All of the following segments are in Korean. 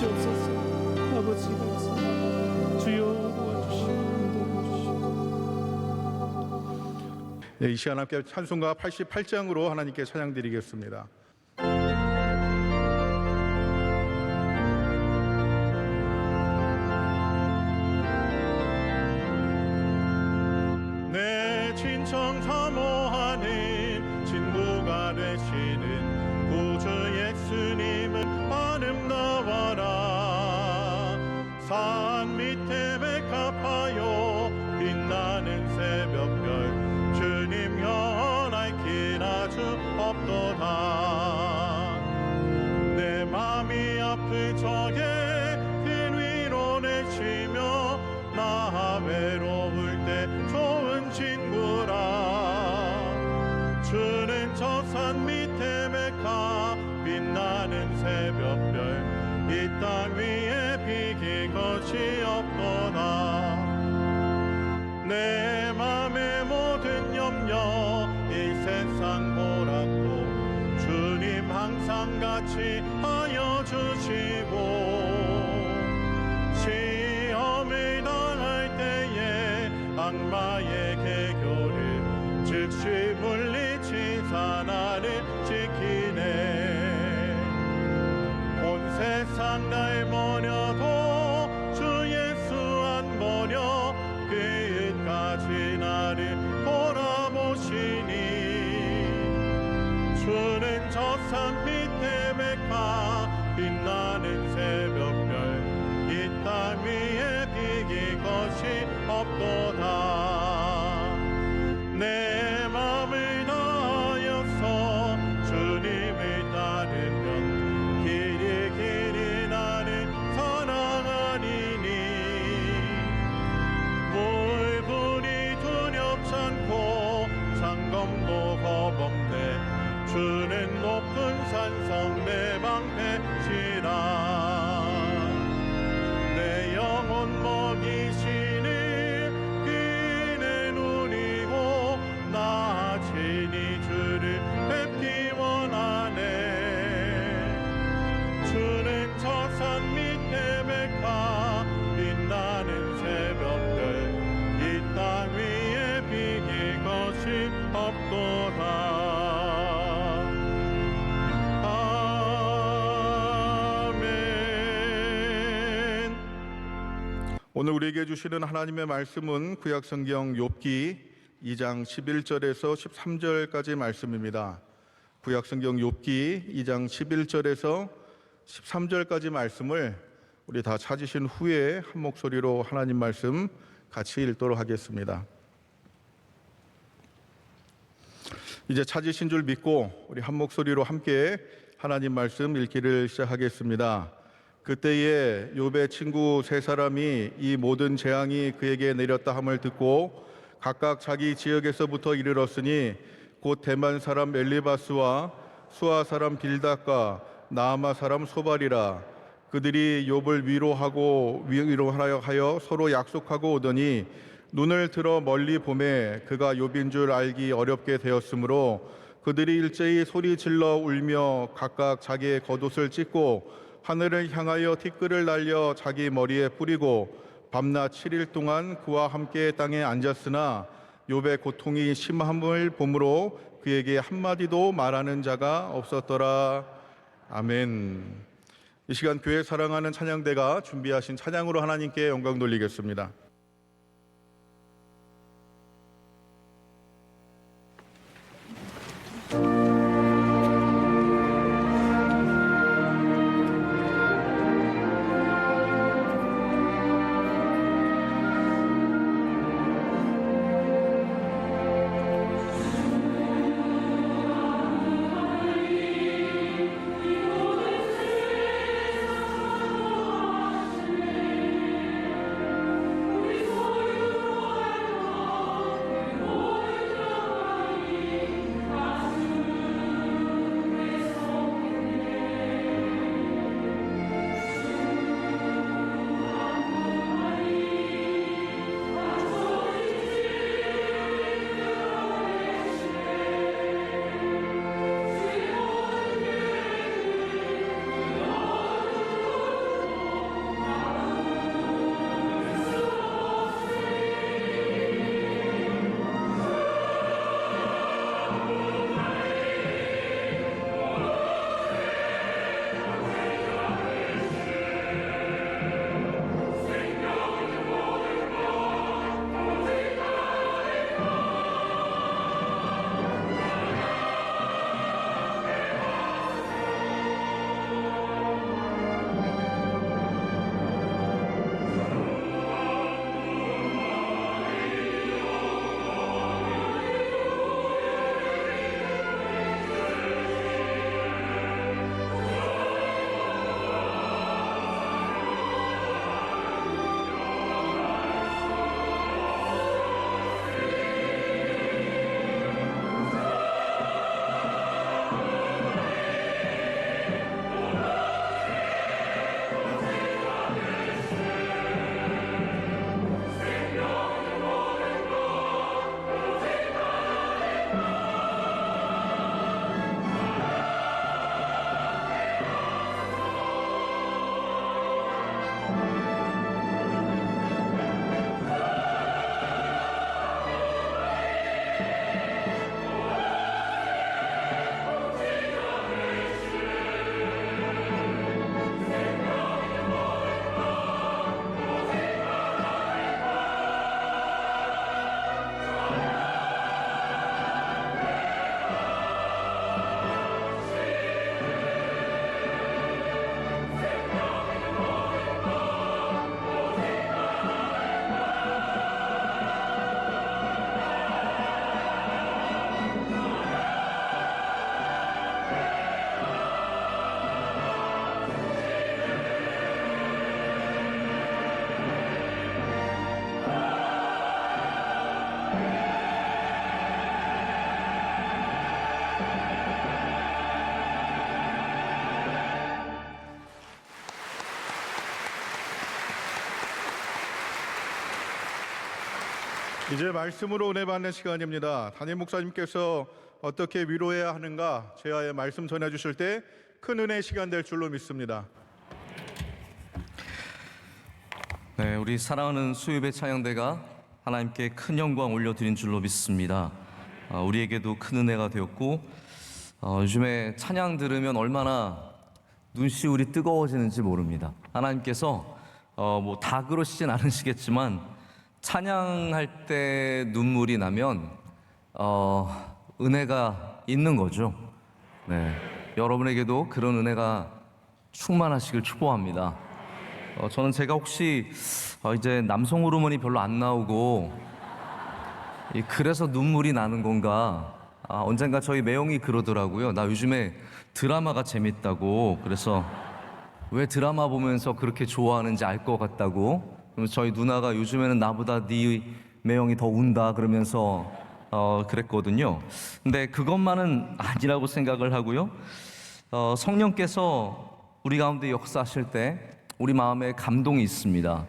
주시옵소서. 아버지 감사합니다. 주여 도와주시고 인도해 주시옵소서. 이 시간 함께 찬송가 88장으로 하나님께 찬양드리겠습니다. 내 친정 사모하는 친구가 되시는 구주 예수님은 아름다워라. 산 밑에 백합하여 빛나는 새벽별 주님 연할 길 아주 없도다. 내 맘이 아플 적에 큰 위로 내쉬며 나 외로울 때 좋은 친구라. 주는 저 산 밑에 메카 빛나는 새벽별 이 땅 위에 비길 것이 없도다. 내 맘의 모든 염려 이 세상 보라고 주님 항상 같이 하여 주시고, 시험을 당할 때에 악마의 개교를 즉시 물리치사 나를 지키네. 온 세상 날 버려도 주 예수 안 버려 끝까지 나를 돌아보시니. 주는 저 산 밑에 메카 빛나는 새벽별 이 땅 위에 비길 것이 없도다. 내 맘을 다하여서 주님을 따르면 길이 길이 나를 사랑하리니. 물불이 두렵지 않고 장검도 겁없네. 주는 높은 산성 내 방패시라. 내 영혼 먹이시는 그의 눈이고 나 친히 주를 뵙기 원하네. 주는 저 산 밑에 메카 빛나는 새벽별 이 땅 위에 비길 것이 없도다. 오늘 우리에게 주시는 하나님의 말씀은 구약성경 욥기 2장 11절에서 13절까지 말씀입니다. 구약성경 욥기 2장 11절에서 13절까지 말씀을 우리 다 찾으신 후에 한 목소리로 하나님 말씀 같이 읽도록 하겠습니다. 이제 찾으신 줄 믿고 우리 한 목소리로 함께 하나님 말씀 읽기를 시작하겠습니다. 그때에 욥의 친구 세 사람이 이 모든 재앙이 그에게 내렸다 함을 듣고 각각 자기 지역에서부터 이르렀으니 곧 대만 사람 엘리바스와 수아 사람 빌닷과 나아마 사람 소발이라. 그들이 욥을 위로하여 서로 약속하고 오더니 눈을 들어 멀리 보매 그가 욥인 줄 알기 어렵게 되었으므로 그들이 일제히 소리 질러 울며 각각 자기의 겉옷을 찢고 하늘을 향하여 티끌을 날려 자기 머리에 뿌리고 밤낮 7일 동안 그와 함께 땅에 앉았으나 욥의 고통이 심함을 보므로 그에게 한마디도 말하는 자가 없었더라. 아멘. 이 시간 교회 사랑하는 찬양대가 준비하신 찬양으로 하나님께 영광 돌리겠습니다. 이제 말씀으로 은혜 받는 시간입니다. 담임 목사님께서 어떻게 위로해야 하는가 제아의 말씀 전해 주실 때 큰 은혜의 시간 될 줄로 믿습니다. 네, 우리 사랑하는 수요예배 찬양대가 하나님께 큰 영광 올려드린 줄로 믿습니다. 우리에게도 큰 은혜가 되었고 요즘에 찬양 들으면 얼마나 눈시울이 뜨거워지는지 모릅니다. 하나님께서 뭐 다 그러시진 않으시겠지만 찬양할 때 눈물이 나면 은혜가 있는 거죠. 네, 여러분에게도 그런 은혜가 충만하시길 축복합니다. 저는 제가 혹시 이제 남성 호르몬이 별로 안 나오고 그래서 눈물이 나는 건가, 언젠가 저희 매형이 그러더라고요. 나 요즘에 드라마가 재밌다고. 그래서 왜 드라마 보면서 그렇게 좋아하는지 알 것 같다고. 그래서 저희 누나가 요즘에는 나보다 네 매형이 더 운다 그러면서 그랬거든요. 근데 그것만은 아니라고 생각을 하고요. 성령께서 우리 가운데 역사하실 때 우리 마음에 감동이 있습니다.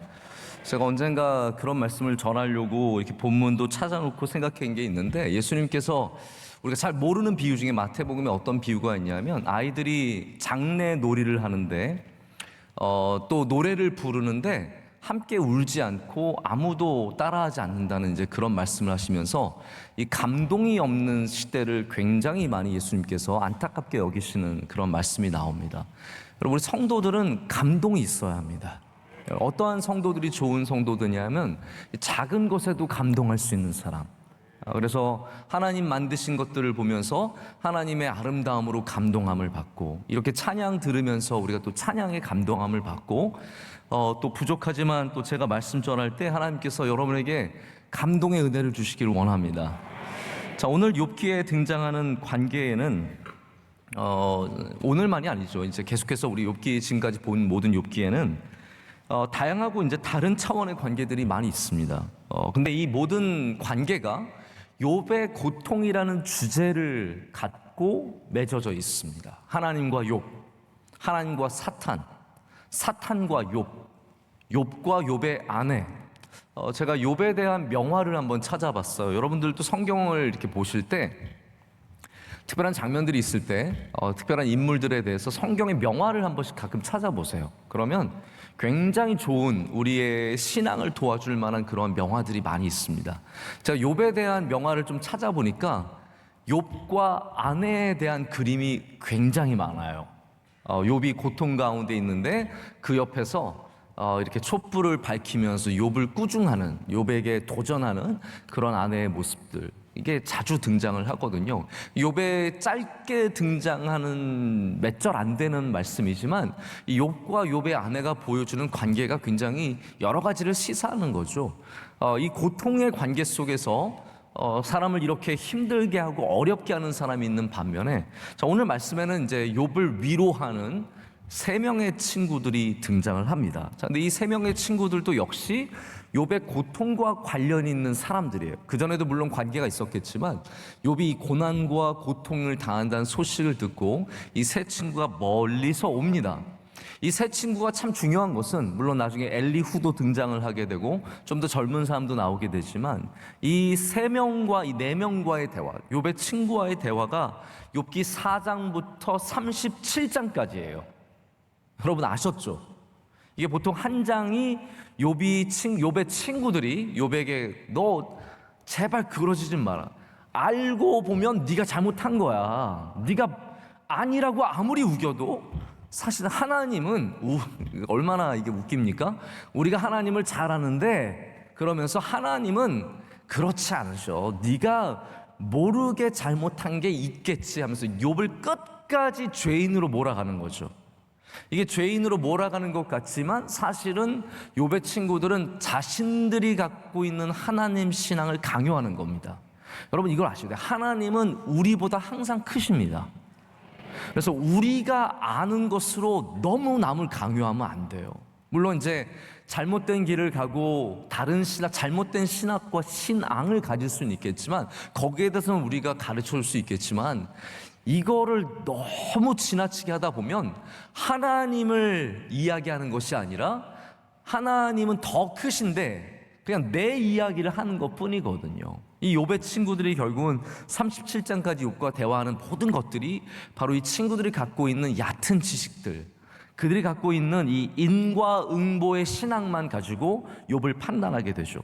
제가 언젠가 그런 말씀을 전하려고 이렇게 본문도 찾아놓고 생각한 게 있는데, 예수님께서 우리가 잘 모르는 비유 중에 마태복음에 어떤 비유가 있냐면, 아이들이 장례 놀이를 하는데 또 노래를 부르는데 함께 울지 않고 아무도 따라하지 않는다는 이제 그런 말씀을 하시면서 이 감동이 없는 시대를 굉장히 많이 예수님께서 안타깝게 여기시는 그런 말씀이 나옵니다. 여러분, 우리 성도들은 감동이 있어야 합니다. 어떠한 성도들이 좋은 성도들이냐면 작은 것에도 감동할 수 있는 사람. 그래서 하나님 만드신 것들을 보면서 하나님의 아름다움으로 감동함을 받고, 이렇게 찬양 들으면서 우리가 또 찬양의 감동함을 받고, 또 부족하지만 또 제가 말씀 전할 때 하나님께서 여러분에게 감동의 은혜를 주시기를 원합니다. 자, 오늘 욥기에 등장하는 관계에는 오늘만이 아니죠. 이제 계속해서 우리 욥기 지금까지 본 모든 욥기에는 다양하고 이제 다른 차원의 관계들이 많이 있습니다. 근데 이 모든 관계가 욥의 고통이라는 주제를 갖고 맺어져 있습니다. 하나님과 욥, 하나님과 사탄, 사탄과 욥, 욥과 욥의 아내. 제가 욥에 대한 명화를 한번 찾아봤어요. 여러분들도 성경을 이렇게 보실 때 특별한 장면들이 있을 때 특별한 인물들에 대해서 성경의 명화를 한 번씩 가끔 찾아보세요. 그러면 굉장히 좋은 우리의 신앙을 도와줄 만한 그런 명화들이 많이 있습니다. 제가 욥에 대한 명화를 좀 찾아보니까 욥과 아내에 대한 그림이 굉장히 많아요. 욥이 고통 가운데 있는데 그 옆에서 이렇게 촛불을 밝히면서 욥을 꾸중하는, 욥에게 도전하는 그런 아내의 모습들, 이게 자주 등장을 하거든요. 욥에 짧게 등장하는 몇 절 안 되는 말씀이지만 이 욥과 욥의 아내가 보여주는 관계가 굉장히 여러 가지를 시사하는 거죠. 이 고통의 관계 속에서 사람을 이렇게 힘들게 하고 어렵게 하는 사람이 있는 반면에, 자, 오늘 말씀에는 이제 욥을 위로하는 세 명의 친구들이 등장을 합니다. 자, 근데 이 세 명의 친구들도 역시 욥의 고통과 관련이 있는 사람들이에요. 그전에도 물론 관계가 있었겠지만 욥이 이 고난과 고통을 당한다는 소식을 듣고 이 세 친구가 멀리서 옵니다. 이 세 친구가 참 중요한 것은, 물론 나중에 엘리후도 등장을 하게 되고 좀 더 젊은 사람도 나오게 되지만, 이 세 명과 이 네 명과의 대화, 욥의 친구와의 대화가 욥기 4장부터 37장까지예요. 여러분 아셨죠? 이게 보통 한 장이 욥의 친구들이 욥에게 너 제발 그러지 마라. 알고 보면 네가 잘못한 거야. 네가 아니라고 아무리 우겨도 사실 하나님은 얼마나 이게 웃깁니까? 우리가 하나님을 잘 아는데, 그러면서 하나님은 그렇지 않으셔. 네가 모르게 잘못한 게 있겠지 하면서 욥을 끝까지 죄인으로 몰아가는 거죠. 이게 죄인으로 몰아가는 것 같지만 사실은 욥의 친구들은 자신들이 갖고 있는 하나님 신앙을 강요하는 겁니다. 여러분 이걸 아셔야 돼요. 하나님은 우리보다 항상 크십니다. 그래서 우리가 아는 것으로 너무 남을 강요하면 안 돼요. 물론 이제 잘못된 길을 가고 다른 잘못된 신학과 신앙을 가질 수는 있겠지만, 거기에 대해서는 우리가 가르쳐 줄 수 있겠지만, 이거를 너무 지나치게 하다 보면 하나님을 이야기하는 것이 아니라 하나님은 더 크신데 그냥 내 이야기를 하는 것뿐이거든요. 이 욥의 친구들이 결국은 37장까지 욥과 대화하는 모든 것들이 바로 이 친구들이 갖고 있는 얕은 지식들, 그들이 갖고 있는 이 인과응보의 신앙만 가지고 욥을 판단하게 되죠.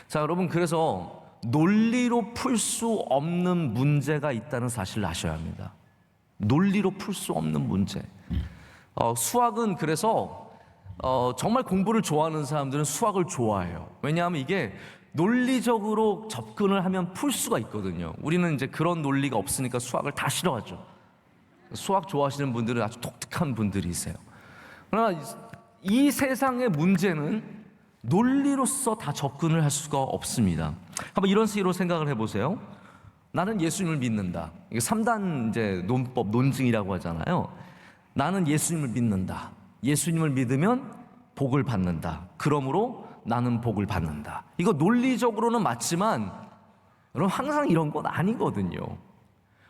자, 여러분, 그래서 논리로 풀 수 없는 문제가 있다는 사실을 아셔야 합니다. 논리로 풀 수 없는 문제. 수학은 그래서 정말 공부를 좋아하는 사람들은 수학을 좋아해요. 왜냐하면 이게 논리적으로 접근을 하면 풀 수가 있거든요. 우리는 이제 그런 논리가 없으니까 수학을 다 싫어하죠. 수학 좋아하시는 분들은 아주 독특한 분들이세요. 그러나 이 세상의 문제는 논리로서 다 접근을 할 수가 없습니다. 한번 이런 식으로 생각을 해보세요. 나는 예수님을 믿는다. 이게 3단 이제 논법, 논증이라고 하잖아요. 나는 예수님을 믿는다. 예수님을 믿으면 복을 받는다. 그러므로 나는 복을 받는다. 이거 논리적으로는 맞지만 여러분, 항상 이런 건 아니거든요.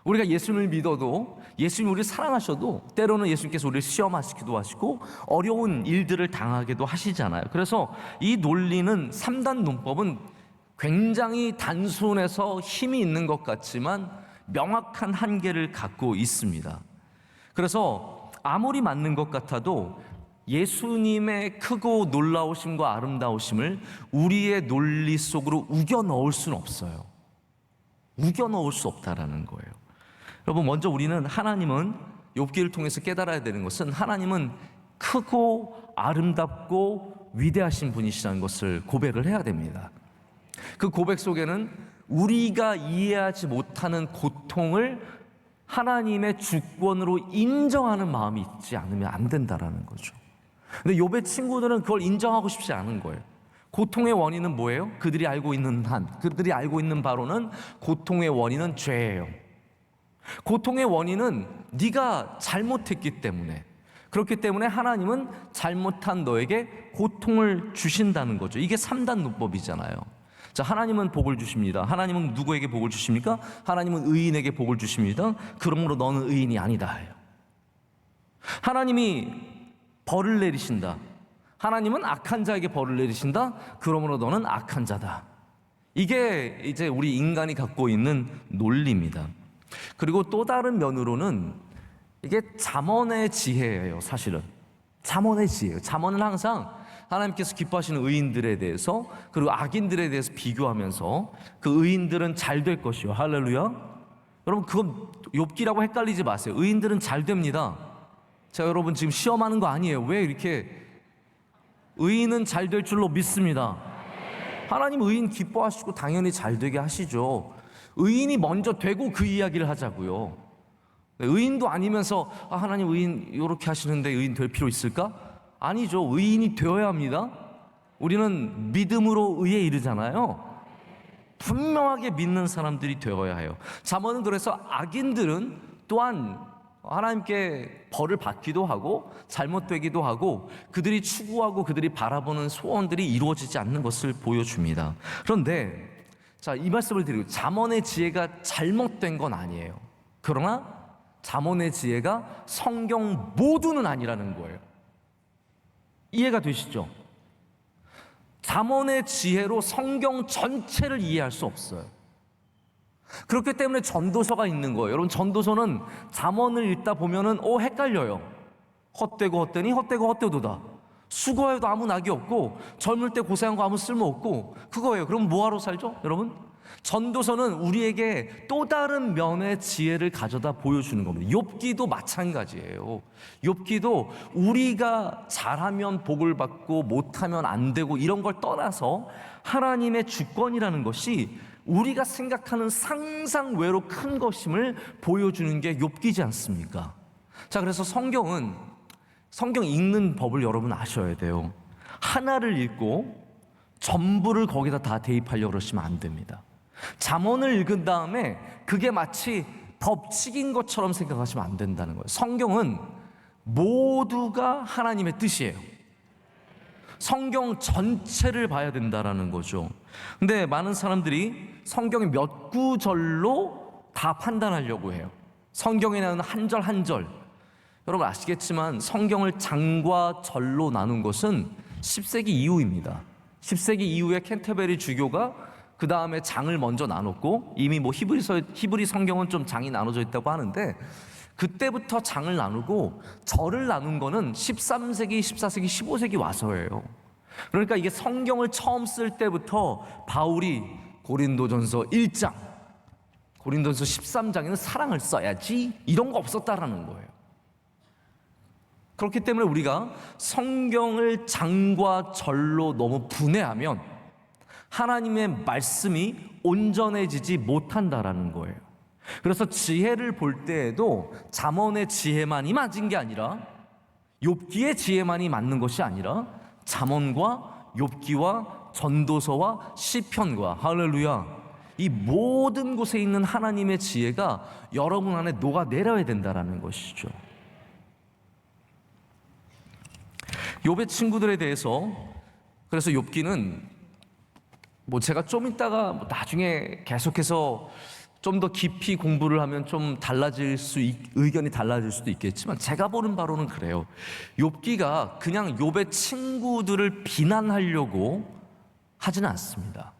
우리가 예수님을 믿어도, 예수님이 우리를 사랑하셔도 때로는 예수님께서 우리를 시험하시기도 하시고 어려운 일들을 당하기도 하시잖아요. 그래서 이 논리는 3단 논법은 굉장히 단순해서 힘이 있는 것 같지만 명확한 한계를 갖고 있습니다. 그래서 아무리 맞는 것 같아도 예수님의 크고 놀라우심과 아름다우심을 우리의 논리 속으로 우겨 넣을 수는 없어요. 우겨 넣을 수 없다라는 거예요. 여러분, 먼저 우리는 하나님은, 욥기를 통해서 깨달아야 되는 것은 하나님은 크고 아름답고 위대하신 분이시라는 것을 고백을 해야 됩니다. 그 고백 속에는 우리가 이해하지 못하는 고통을 하나님의 주권으로 인정하는 마음이 있지 않으면 안 된다라는 거죠. 근데 욥의 친구들은 그걸 인정하고 싶지 않은 거예요. 고통의 원인은 뭐예요? 그들이 알고 있는 바로는 고통의 원인은 죄예요. 고통의 원인은 네가 잘못했기 때문에, 그렇기 때문에 하나님은 잘못한 너에게 고통을 주신다는 거죠. 이게 3단 논법이잖아요. 자, 하나님은 복을 주십니다. 하나님은 누구에게 복을 주십니까? 하나님은 의인에게 복을 주십니다. 그러므로 너는 의인이 아니다 해요. 하나님이 벌을 내리신다. 하나님은 악한 자에게 벌을 내리신다. 그러므로 너는 악한 자다. 이게 이제 우리 인간이 갖고 있는 논리입니다. 그리고 또 다른 면으로는 이게 잠언의 지혜예요. 사실은 잠언의 지혜예요. 잠언은 항상 하나님께서 기뻐하시는 의인들에 대해서, 그리고 악인들에 대해서 비교하면서 그 의인들은 잘 될 것이요, 할렐루야. 여러분, 그건 욥기라고 헷갈리지 마세요. 의인들은 잘 됩니다. 자, 여러분, 지금 시험하는 거 아니에요. 왜 이렇게? 의인은 잘 될 줄로 믿습니다. 하나님 의인 기뻐하시고 당연히 잘 되게 하시죠. 의인이 먼저 되고 그 이야기를 하자고요. 의인도 아니면서 하나님 의인 이렇게 하시는데 의인 될 필요 있을까? 아니죠. 의인이 되어야 합니다. 우리는 믿음으로 의에 이르잖아요. 분명하게 믿는 사람들이 되어야 해요. 잠언은 그래서 악인들은 또한 하나님께 벌을 받기도 하고 잘못되기도 하고 그들이 추구하고 그들이 바라보는 소원들이 이루어지지 않는 것을 보여줍니다. 그런데 자, 이 말씀을 드리고, 잠언의 지혜가 잘못된 건 아니에요. 그러나 잠언의 지혜가 성경 모두는 아니라는 거예요. 이해가 되시죠? 잠언의 지혜로 성경 전체를 이해할 수 없어요. 그렇기 때문에 전도서가 있는 거예요. 여러분, 전도서는 잠언을 읽다 보면은 헷갈려요. 헛되고 헛되니 헛되고 헛되도다. 수고해도 아무 낙이 없고 젊을 때 고생한 거 아무 쓸모 없고 그거예요. 그럼 뭐하러 살죠, 여러분? 전도서는 우리에게 또 다른 면의 지혜를 가져다 보여주는 겁니다. 욥기도 마찬가지예요. 욥기도 우리가 잘하면 복을 받고 못하면 안 되고 이런 걸 떠나서 하나님의 주권이라는 것이 우리가 생각하는 상상 외로 큰 것임을 보여주는 게 욥기지 않습니까? 자, 그래서 성경 읽는 법을 여러분 아셔야 돼요. 하나를 읽고 전부를 거기다 다 대입하려고 그러시면 안 됩니다. 잠언을 읽은 다음에 그게 마치 법칙인 것처럼 생각하시면 안 된다는 거예요. 성경은 모두가 하나님의 뜻이에요. 성경 전체를 봐야 된다라는 거죠. 근데 많은 사람들이 성경의 몇 구절로 다 판단하려고 해요. 성경에 나오는 한 절 한 절. 여러분 아시겠지만 성경을 장과 절로 나눈 것은 10세기 이후입니다. 10세기 이후에 캔터베리 주교가 그 다음에 장을 먼저 나눴고, 이미 뭐 히브리 성경은 좀 장이 나눠져 있다고 하는데, 그때부터 장을 나누고 절을 나눈 거는 13세기, 14세기, 15세기 와서예요. 그러니까 이게 성경을 처음 쓸 때부터 바울이 고린도전서 1장, 고린도전서 13장에는 사랑을 써야지 이런 거 없었다라는 거예요. 그렇기 때문에 우리가 성경을 장과 절로 너무 분해하면 하나님의 말씀이 온전해지지 못한다라는 거예요. 그래서 지혜를 볼 때에도 잠언의 지혜만이 맞은 게 아니라, 욥기의 지혜만이 맞는 것이 아니라 잠언과 욥기와 전도서와 시편과, 할렐루야, 이 모든 곳에 있는 하나님의 지혜가 여러분 안에 녹아내려야 된다라는 것이죠. 욥의 친구들에 대해서, 그래서 욥기는 뭐 제가 좀 이따가 나중에 계속해서 좀 더 깊이 공부를 하면 좀 의견이 달라질 수도 있겠지만, 제가 보는 바로는 그래요. 욥기가 그냥 욥의 친구들을 비난하려고 하지는 않습니다.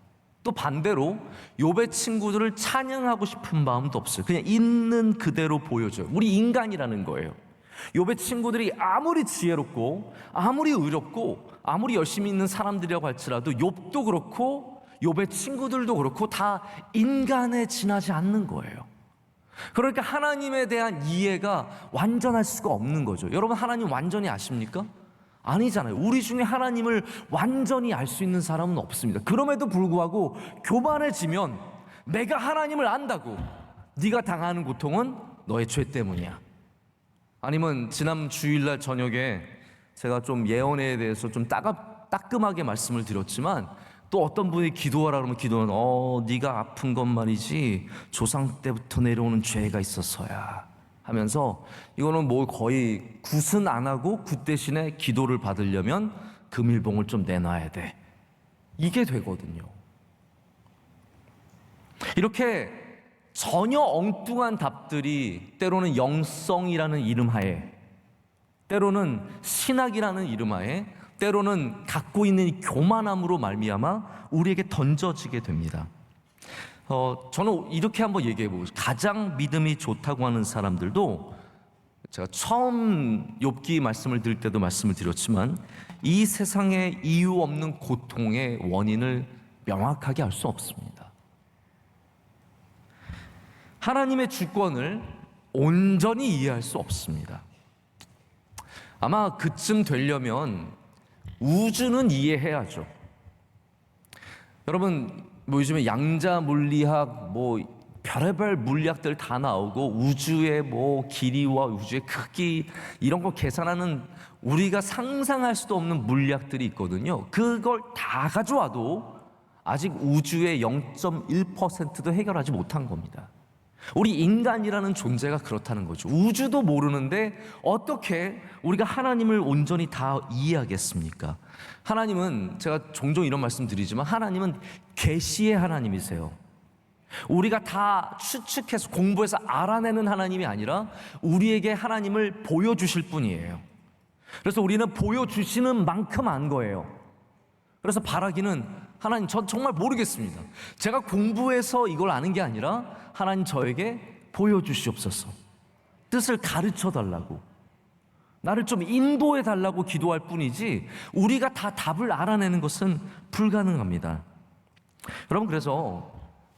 또 반대로 욥의 친구들을 찬양하고 싶은 마음도 없어요. 그냥 있는 그대로 보여줘요. 우리 인간이라는 거예요. 욥의 친구들이 아무리 지혜롭고 아무리 의롭고 아무리 열심히 있는 사람들이라고 할지라도 욥도 그렇고 욥의 친구들도 그렇고 다 인간에 지나지 않는 거예요. 그러니까 하나님에 대한 이해가 완전할 수가 없는 거죠. 여러분, 하나님 완전히 아십니까? 아니잖아요. 우리 중에 하나님을 완전히 알 수 있는 사람은 없습니다. 그럼에도 불구하고 교만해지면 내가 하나님을 안다고 네가 당하는 고통은 너의 죄 때문이야. 아니면 지난 주일날 저녁에 제가 좀 예언에 대해서 좀 따끔하게 말씀을 드렸지만, 또 어떤 분이 기도하라 그러면 기도는 네가 아픈 건 말이지 조상 때부터 내려오는 죄가 있어서야 하면서, 이거는 뭐 거의 굿은 안 하고 굿 대신에 기도를 받으려면 금일봉을 좀 내놔야 돼, 이게 되거든요. 이렇게 전혀 엉뚱한 답들이 때로는 영성이라는 이름 하에, 때로는 신학이라는 이름 하에, 때로는 갖고 있는 이 교만함으로 말미암아 우리에게 던져지게 됩니다. 저는 이렇게 한번 얘기해 보고, 가장 믿음이 좋다고 하는 사람들도, 제가 처음 욥기 말씀을 드릴 때도 말씀을 드렸지만, 이 세상에 이유 없는 고통의 원인을 명확하게 알 수 없습니다. 하나님의 주권을 온전히 이해할 수 없습니다. 아마 그쯤 되려면 우주는 이해해야죠. 여러분, 뭐 요즘에 양자 물리학, 뭐 별의별 물리학들 다 나오고, 우주의 뭐 길이와 우주의 크기 이런 거 계산하는 우리가 상상할 수도 없는 물리학들이 있거든요. 그걸 다 가져와도 아직 우주의 0.1%도 해결하지 못한 겁니다. 우리 인간이라는 존재가 그렇다는 거죠. 우주도 모르는데 어떻게 우리가 하나님을 온전히 다 이해하겠습니까? 하나님은, 제가 종종 이런 말씀 드리지만, 하나님은 계시의 하나님이세요. 우리가 다 추측해서 공부해서 알아내는 하나님이 아니라 우리에게 하나님을 보여주실 분이에요. 그래서 우리는 보여주시는 만큼 안 거예요. 그래서 바라기는, 하나님, 전 정말 모르겠습니다. 제가 공부해서 이걸 아는 게 아니라 하나님 저에게 보여주시옵소서, 뜻을 가르쳐 달라고, 나를 좀 인도해 달라고 기도할 뿐이지 우리가 다 답을 알아내는 것은 불가능합니다. 여러분, 그래서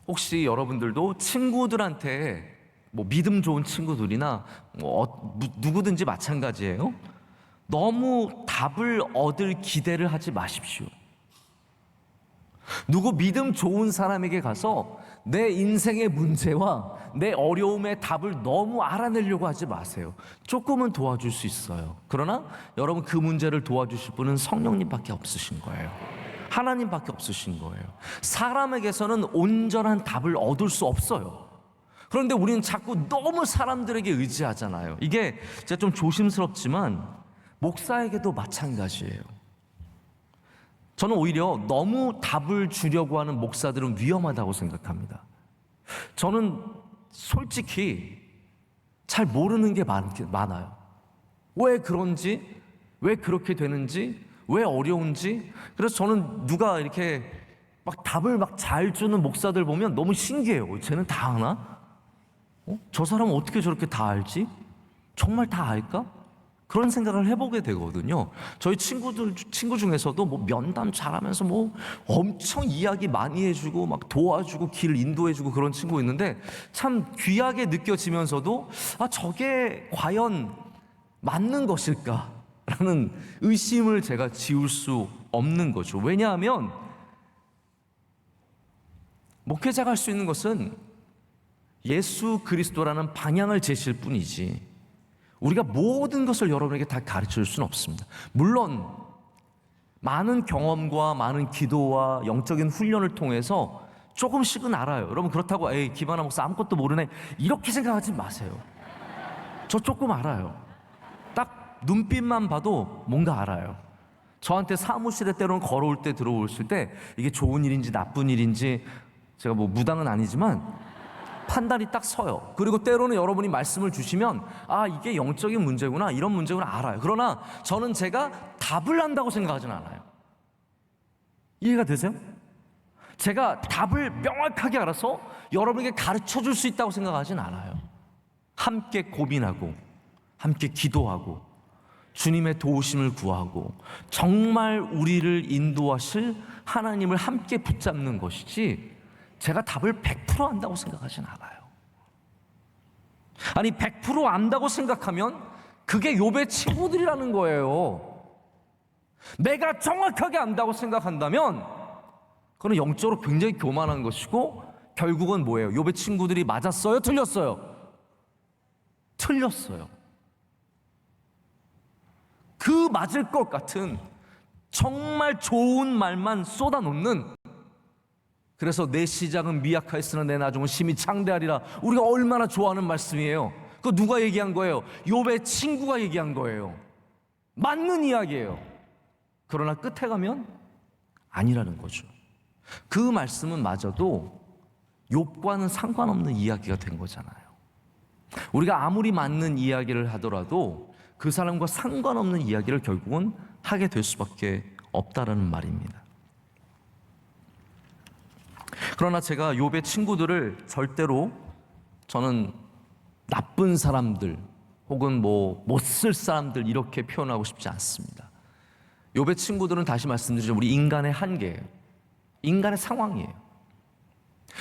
혹시 여러분들도 친구들한테, 뭐 믿음 좋은 친구들이나 누구든지 마찬가지예요, 너무 답을 얻을 기대를 하지 마십시오. 누구 믿음 좋은 사람에게 가서 내 인생의 문제와 내 어려움의 답을 너무 알아내려고 하지 마세요. 조금은 도와줄 수 있어요. 그러나 여러분, 그 문제를 도와주실 분은 성령님밖에 없으신 거예요. 하나님밖에 없으신 거예요. 사람에게서는 온전한 답을 얻을 수 없어요. 그런데 우리는 자꾸 너무 사람들에게 의지하잖아요. 이게 제가 좀 조심스럽지만 목사에게도 마찬가지예요. 저는 오히려 너무 답을 주려고 하는 목사들은 위험하다고 생각합니다. 저는 솔직히 잘 모르는 게 많아요. 왜 그런지, 왜 그렇게 되는지, 왜 어려운지. 그래서 저는 누가 이렇게 막 답을 막 잘 주는 목사들 보면 너무 신기해요. 쟤는 다 아나? 저 사람은 어떻게 저렇게 다 알지? 정말 다 알까? 그런 생각을 해보게 되거든요. 저희 친구 중에서도 뭐 면담 잘하면서 뭐 엄청 이야기 많이 해주고 막 도와주고 길 인도해주고 그런 친구 있는데 참 귀하게 느껴지면서도 저게 과연 맞는 것일까라는 의심을 제가 지울 수 없는 거죠. 왜냐하면 목회자가 할 수 있는 것은 예수 그리스도라는 방향을 제시할 뿐이지 우리가 모든 것을 여러분에게 다 가르쳐 줄 수는 없습니다. 물론 많은 경험과 많은 기도와 영적인 훈련을 통해서 조금씩은 알아요. 여러분 그렇다고 에이 김하나 목사 아무것도 모르네 이렇게 생각하지 마세요. 저 조금 알아요. 딱 눈빛만 봐도 뭔가 알아요. 저한테 사무실에 때로는 걸어올 때 들어오실 때 이게 좋은 일인지 나쁜 일인지 제가 뭐 무당은 아니지만 판단이 딱 서요. 그리고 때로는 여러분이 말씀을 주시면 이게 영적인 문제구나 이런 문제구나 알아요. 그러나 저는 제가 답을 한다고 생각하진 않아요. 이해가 되세요? 제가 답을 명확하게 알아서 여러분에게 가르쳐 줄 수 있다고 생각하진 않아요. 함께 고민하고 함께 기도하고 주님의 도우심을 구하고 정말 우리를 인도하실 하나님을 함께 붙잡는 것이지 제가 답을 100% 안다고 생각하진 않아요. 아니 100% 안다고 생각하면 그게 욥의 친구들이라는 거예요. 내가 정확하게 안다고 생각한다면 그건 영적으로 굉장히 교만한 것이고 결국은 뭐예요? 욥의 친구들이 맞았어요? 틀렸어요? 틀렸어요. 그 맞을 것 같은 정말 좋은 말만 쏟아놓는 그래서 내 시작은 미약하였으나 내 나중은 심히 창대하리라 우리가 얼마나 좋아하는 말씀이에요. 그거 누가 얘기한 거예요? 욥의 친구가 얘기한 거예요. 맞는 이야기예요. 그러나 끝에 가면 아니라는 거죠. 그 말씀은 마저도 욥과는 상관없는 이야기가 된 거잖아요. 우리가 아무리 맞는 이야기를 하더라도 그 사람과 상관없는 이야기를 결국은 하게 될 수밖에 없다라는 말입니다. 그러나 제가 욥의 친구들을 절대로 저는 나쁜 사람들 혹은 뭐 못 쓸 사람들 이렇게 표현하고 싶지 않습니다. 욥의 친구들은 다시 말씀드리죠. 우리 인간의 한계예요. 인간의 상황이에요.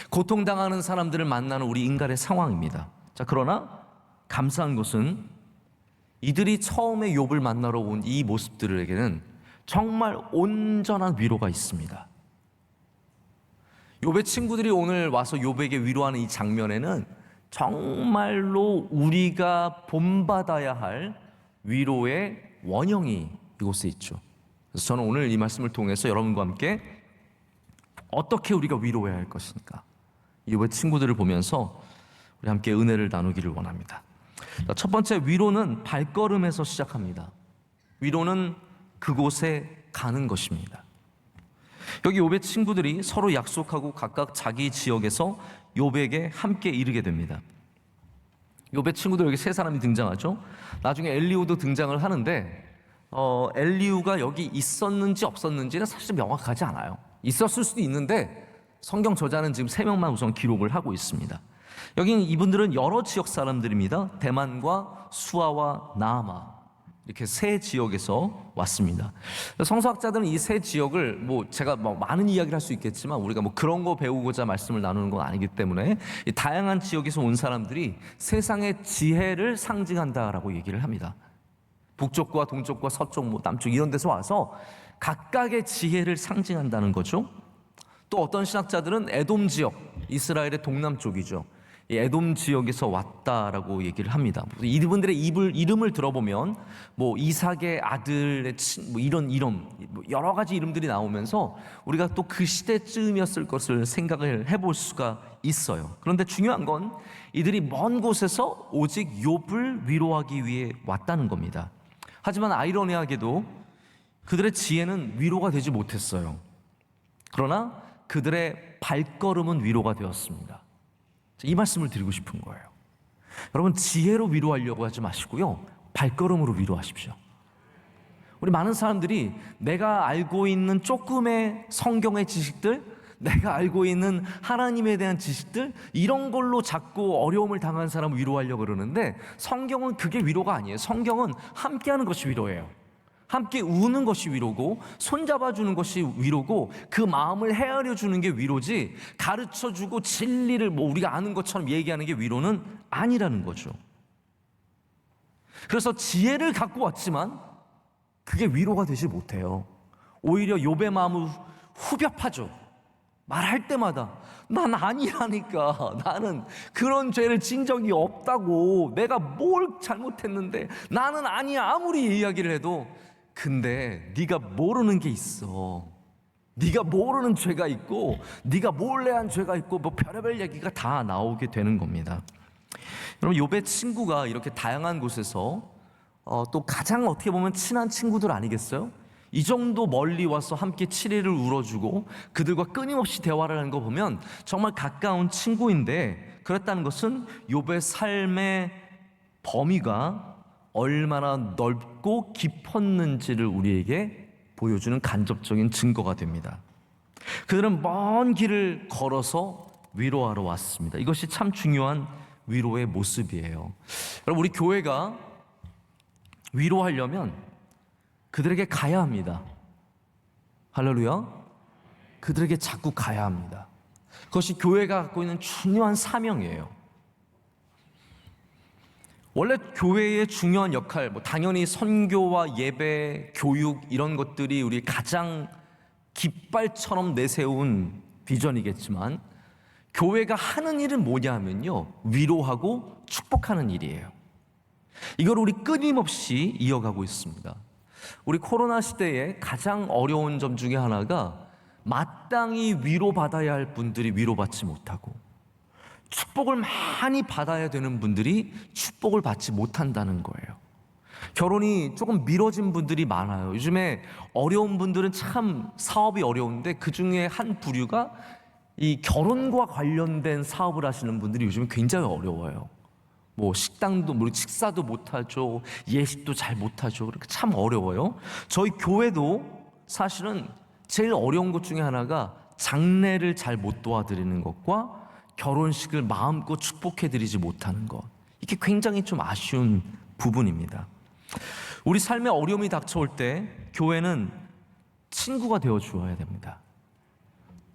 고통당하는 사람들을 만나는 우리 인간의 상황입니다. 자, 그러나 감사한 것은 이들이 처음에 욥을 만나러 온 이 모습들에게는 정말 온전한 위로가 있습니다. 욥의 친구들이 오늘 와서 욥에게 위로하는 이 장면에는 정말로 우리가 본받아야 할 위로의 원형이 이곳에 있죠. 그래서 저는 오늘 이 말씀을 통해서 여러분과 함께 어떻게 우리가 위로해야 할 것인가 욥의 친구들을 보면서 우리 함께 은혜를 나누기를 원합니다. 첫 번째, 위로는 발걸음에서 시작합니다. 위로는 그곳에 가는 것입니다. 여기 욥의 친구들이 서로 약속하고 각각 자기 지역에서 욥에게 함께 이르게 됩니다. 욥의 친구들 여기 세 사람이 등장하죠. 나중에 엘리후도 등장을 하는데 엘리후가 여기 있었는지 없었는지는 사실 명확하지 않아요. 있었을 수도 있는데 성경 저자는 지금 3명만 우선 기록을 하고 있습니다. 여기 이분들은 여러 지역 사람들입니다. 대만과 수아와 나아마 이렇게 세 지역에서 왔습니다. 성서학자들은 이 세 지역을 제가 많은 이야기를 할 수 있겠지만 우리가 그런 거 배우고자 말씀을 나누는 건 아니기 때문에 이 다양한 지역에서 온 사람들이 세상의 지혜를 상징한다라고 얘기를 합니다. 북쪽과 동쪽과 서쪽, 남쪽 이런 데서 와서 각각의 지혜를 상징한다는 거죠. 또 어떤 신학자들은 에돔 지역, 이스라엘의 동남쪽이죠. 이 에돔 지역에서 왔다라고 얘기를 합니다. 이분들의 이름을 들어보면 이삭의 아들의 이런 이름, 여러 가지 이름들이 나오면서 우리가 또 그 시대쯤이었을 것을 생각을 해볼 수가 있어요. 그런데 중요한 건 이들이 먼 곳에서 오직 욥을 위로하기 위해 왔다는 겁니다. 하지만 아이러니하게도 그들의 지혜는 위로가 되지 못했어요. 그러나 그들의 발걸음은 위로가 되었습니다. 이 말씀을 드리고 싶은 거예요. 여러분, 지혜로 위로하려고 하지 마시고요, 발걸음으로 위로하십시오. 우리 많은 사람들이 내가 알고 있는 조금의 성경의 지식들, 내가 알고 있는 하나님에 대한 지식들, 이런 걸로 자꾸 어려움을 당한 사람을 위로하려고 그러는데, 성경은 그게 위로가 아니에요. 성경은 함께하는 것이 위로예요. 함께 우는 것이 위로고, 손잡아주는 것이 위로고, 그 마음을 헤아려주는 게 위로지, 가르쳐주고 진리를 우리가 아는 것처럼 얘기하는 게 위로는 아니라는 거죠. 그래서 지혜를 갖고 왔지만 그게 위로가 되지 못해요. 오히려 욥의 마음을 후벼파죠. 말할 때마다 난 아니라니까, 나는 그런 죄를 진 적이 없다고, 내가 뭘 잘못했는데 나는 아니야, 아무리 이야기를 해도. 근데 네가 모르는 게 있어. 네가 모르는 죄가 있고, 네가 몰래 한 죄가 있고, 뭐 별의별 얘기가 다 나오게 되는 겁니다. 여러분, 욥의 친구가 이렇게 다양한 곳에서 또 가장 어떻게 보면 친한 친구들 아니겠어요? 이 정도 멀리 와서 함께 치레를 울어주고 그들과 끊임없이 대화를 하는 거 보면 정말 가까운 친구인데, 그랬다는 것은 욥의 삶의 범위가 얼마나 넓고 깊었는지를 우리에게 보여주는 간접적인 증거가 됩니다. 그들은 먼 길을 걸어서 위로하러 왔습니다. 이것이 참 중요한 위로의 모습이에요. 여러분, 우리 교회가 위로하려면 그들에게 가야 합니다. 할렐루야. 그들에게 자꾸 가야 합니다. 그것이 교회가 갖고 있는 중요한 사명이에요. 원래 교회의 중요한 역할, 당연히 선교와 예배, 교육, 이런 것들이 우리 가장 깃발처럼 내세운 비전이겠지만, 교회가 하는 일은 뭐냐면요, 위로하고 축복하는 일이에요. 이걸 우리 끊임없이 이어가고 있습니다. 우리 코로나 시대에 가장 어려운 점 중에 하나가 마땅히 위로받아야 할 분들이 위로받지 못하고, 축복을 많이 받아야 되는 분들이 축복을 받지 못한다는 거예요. 결혼이 조금 미뤄진 분들이 많아요. 요즘에 어려운 분들은 참 사업이 어려운데, 그 중에 한 부류가 이 결혼과 관련된 사업을 하시는 분들이 요즘에 굉장히 어려워요. 뭐 식당도, 식사도 못하죠, 예식도 잘 못하죠. 그러니까 참 어려워요. 저희 교회도 사실은 제일 어려운 것 중에 하나가 장례를 잘 못 도와드리는 것과 결혼식을 마음껏 축복해드리지 못하는 것, 이게 굉장히 좀 아쉬운 부분입니다. 우리 삶에 어려움이 닥쳐올 때 교회는 친구가 되어 주어야 됩니다.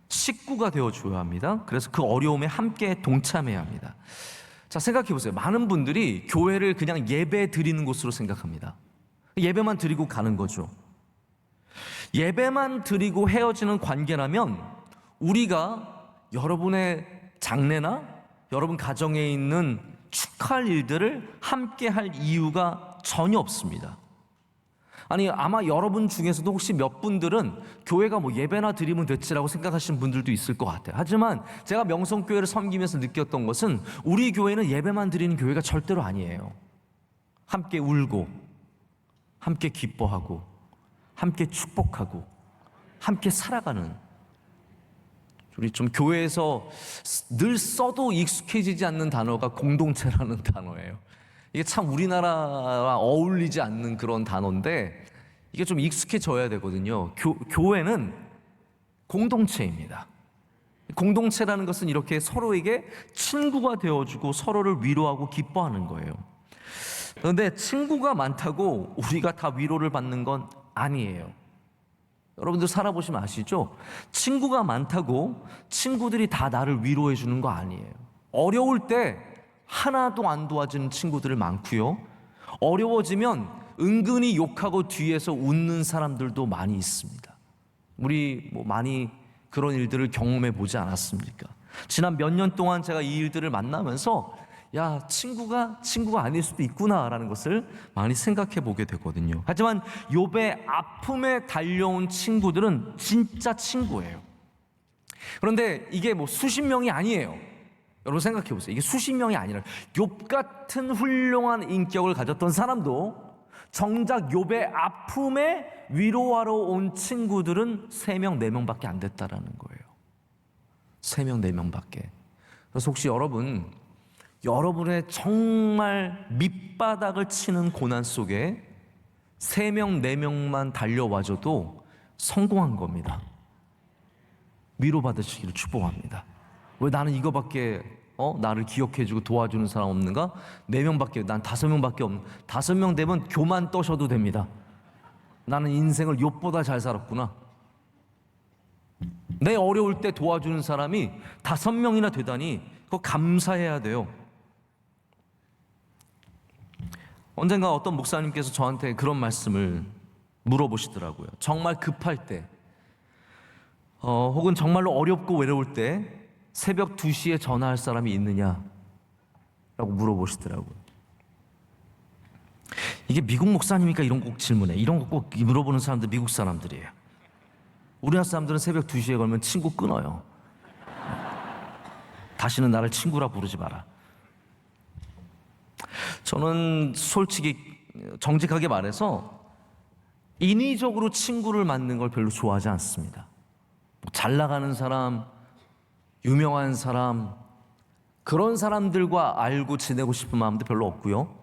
식구가 되어 주어야 합니다. 그래서 그 어려움에 함께 동참해야 합니다. 자, 생각해 보세요. 많은 분들이 교회를 그냥 예배 드리는 곳으로 생각합니다. 예배만 드리고 가는 거죠. 예배만 드리고 헤어지는 관계라면 우리가 여러분의 장례나 여러분 가정에 있는 축하할 일들을 함께 할 이유가 전혀 없습니다. 아니, 아마 여러분 중에서도 혹시 몇 분들은 교회가 뭐 예배나 드리면 됐지라고 생각하시는 분들도 있을 것 같아요. 하지만 제가 명성교회를 섬기면서 느꼈던 것은 우리 교회는 예배만 드리는 교회가 절대로 아니에요. 함께 울고, 함께 기뻐하고, 함께 축복하고, 함께 살아가는, 우리 좀 교회에서 늘 써도 익숙해지지 않는 단어가 공동체라는 단어예요. 이게 참 우리나라와 어울리지 않는 그런 단어인데, 이게 좀 익숙해져야 되거든요. 교회는 공동체입니다. 공동체라는 것은 이렇게 서로에게 친구가 되어주고 서로를 위로하고 기뻐하는 거예요. 그런데 친구가 많다고 우리가 다 위로를 받는 건 아니에요. 여러분들 살아보시면 아시죠? 친구가 많다고 친구들이 다 나를 위로해 주는 거 아니에요. 어려울 때 하나도 안 도와주는 친구들 많고요, 어려워지면 은근히 욕하고 뒤에서 웃는 사람들도 많이 있습니다. 우리 많이 그런 일들을 경험해 보지 않았습니까? 지난 몇 년 동안 제가 이 일들을 만나면서 야, 친구가 아닐 수도 있구나라는 것을 많이 생각해 보게 되거든요. 하지만 욥의 아픔에 달려온 친구들은 진짜 친구예요. 그런데 이게 수십 명이 아니에요. 여러분 생각해 보세요. 이게 수십 명이 아니라 욥 같은 훌륭한 인격을 가졌던 사람도 정작 욥의 아픔에 위로하러 온 친구들은 3명, 4명밖에 안 됐다라는 거예요. 3명, 4명밖에. 그래서 혹시 여러분의 정말 밑바닥을 치는 고난 속에 3명, 4명만 달려와줘도 성공한 겁니다. 위로받으시기를 축복합니다. 왜 나는 이거밖에 나를 기억해주고 도와주는 사람 없는가? 4명밖에, 난 5명밖에 없는. 5명 되면 교만 떠셔도 됩니다. 나는 인생을 욥보다 잘 살았구나. 내 어려울 때 도와주는 사람이 5명이나 되다니 그거 감사해야 돼요. 언젠가 어떤 목사님께서 저한테 그런 말씀을 물어보시더라고요. 정말 급할 때, 혹은 정말로 어렵고 외로울 때 새벽 2시에 전화할 사람이 있느냐라고 물어보시더라고요. 이게 미국 목사님이니까 이런 거 꼭 질문해. 이런 거 꼭 물어보는 사람들 미국 사람들이에요. 우리나라 사람들은 새벽 2시에 걸면 친구 끊어요. 다시는 나를 친구라 부르지 마라. 저는 솔직히 정직하게 말해서 인위적으로 친구를 만드는 걸 별로 좋아하지 않습니다. 잘 나가는 사람, 유명한 사람, 그런 사람들과 알고 지내고 싶은 마음도 별로 없고요.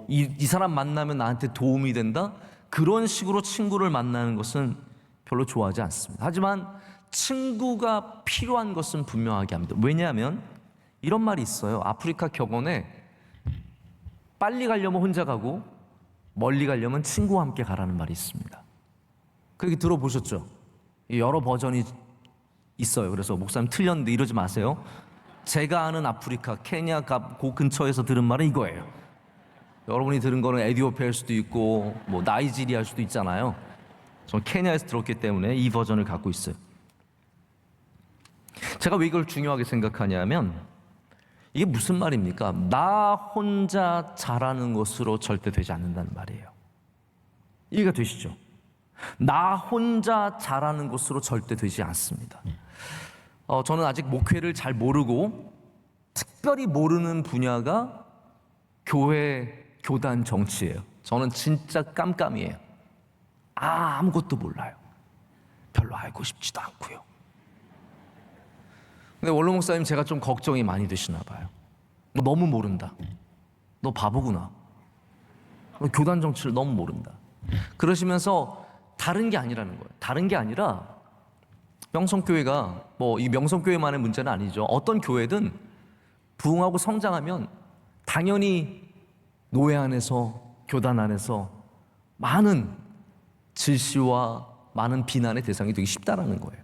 이 사람 만나면 나한테 도움이 된다? 그런 식으로 친구를 만나는 것은 별로 좋아하지 않습니다. 하지만 친구가 필요한 것은 분명하게 합니다. 왜냐하면 이런 말이 있어요. 아프리카 격언에 빨리 가려면 혼자 가고 멀리 가려면 친구와 함께 가라는 말이 있습니다. 그렇게 들어보셨죠? 여러 버전이 있어요. 그래서 목사님 틀렸는데 이러지 마세요. 제가 아는 아프리카, 케냐 그 근처에서 들은 말은 이거예요. 여러분이 들은 거는 에티오피아일 수도 있고 나이지리아일 수도 있잖아요. 저는 케냐에서 들었기 때문에 이 버전을 갖고 있어요. 제가 왜 이걸 중요하게 생각하냐면 이게 무슨 말입니까? 나 혼자 잘하는 것으로 절대 되지 않는다는 말이에요. 이해가 되시죠? 나 혼자 잘하는 것으로 절대 되지 않습니다. 저는 아직 목회를 잘 모르고 특별히 모르는 분야가 교회, 교단, 정치예요. 저는 진짜 깜깜이에요. 아무것도 몰라요. 별로 알고 싶지도 않고요. 근데 원로 목사님 제가 좀 걱정이 많이 되시나 봐요. 너 너무 모른다. 너 바보구나. 너 교단 정치를 너무 모른다. 그러시면서 다른 게 아니라는 거예요. 다른 게 아니라 명성교회가 이 명성교회만의 문제는 아니죠. 어떤 교회든 부흥하고 성장하면 당연히 노예 안에서 교단 안에서 많은 질시와 많은 비난의 대상이 되기 쉽다라는 거예요.